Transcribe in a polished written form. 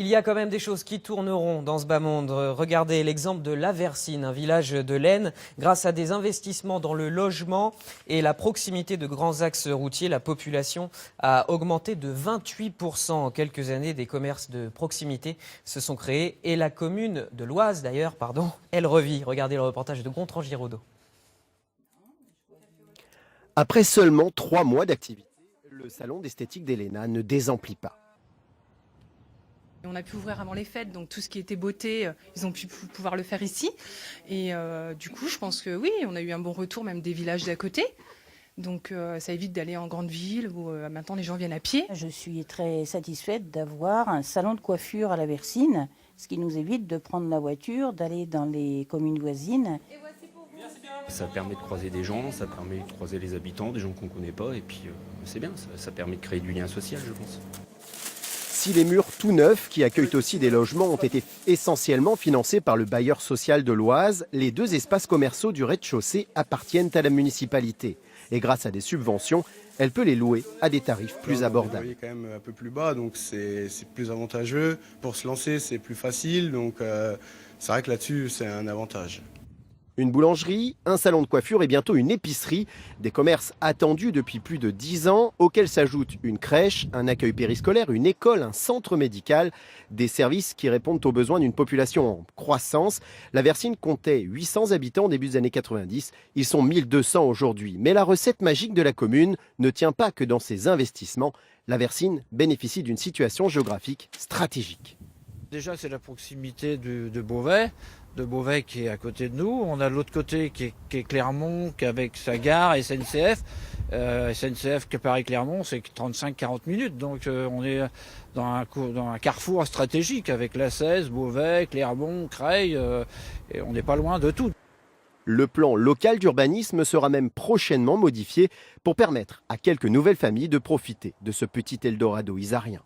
Il y a quand même des choses qui tourneront dans ce bas monde. Regardez l'exemple de La Versine, un village de l'Aisne. Grâce à des investissements dans le logement et la proximité de grands axes routiers, la population a augmenté de 28% en quelques années. Des commerces de proximité se sont créés et la commune de l'Oise, d'ailleurs, elle revit. Regardez le reportage de Gontran Giraudot. Après seulement 3 mois d'activité, le salon d'esthétique d'Helena ne désemplit pas. On a pu ouvrir avant les fêtes, donc tout ce qui était beauté, ils ont pu pouvoir le faire ici. Et du coup, je pense que oui, on a eu un bon retour même des villages d'à côté. Donc ça évite d'aller en grande ville où maintenant les gens viennent à pied. Je suis très satisfaite d'avoir un salon de coiffure à La Versine, ce qui nous évite de prendre la voiture, d'aller dans les communes voisines. Ça permet de croiser des gens, ça permet de croiser les habitants, des gens qu'on ne connaît pas, et puis c'est bien, ça permet de créer du lien social, je pense. Si les murs tout neufs, qui accueillent aussi des logements, ont été essentiellement financés par le bailleur social de l'Oise, les 2 espaces commerciaux du rez-de-chaussée appartiennent à la municipalité. Et grâce à des subventions, elle peut les louer à des tarifs plus abordables. Le loyer est quand même un peu plus bas, donc c'est plus avantageux. Pour se lancer, c'est plus facile, donc c'est vrai que là-dessus, c'est un avantage. Une boulangerie, un salon de coiffure et bientôt une épicerie. Des commerces attendus depuis plus de 10 ans, auxquels s'ajoutent une crèche, un accueil périscolaire, une école, un centre médical. Des services qui répondent aux besoins d'une population en croissance. La Versine comptait 800 habitants au début des années 90. Ils sont 1200 aujourd'hui. Mais la recette magique de la commune ne tient pas que dans ses investissements. La Versine bénéficie d'une situation géographique stratégique. Déjà, c'est la proximité de Beauvais qui est à côté de nous. On a l'autre côté qui est Clermont, avec sa gare SNCF. SNCF que Paris-Clermont, c'est 35-40 minutes. Donc on est dans un carrefour stratégique avec la 16, Beauvais, Clermont, Creil. Et on n'est pas loin de tout. Le plan local d'urbanisme sera même prochainement modifié pour permettre à quelques nouvelles familles de profiter de ce petit Eldorado isarien.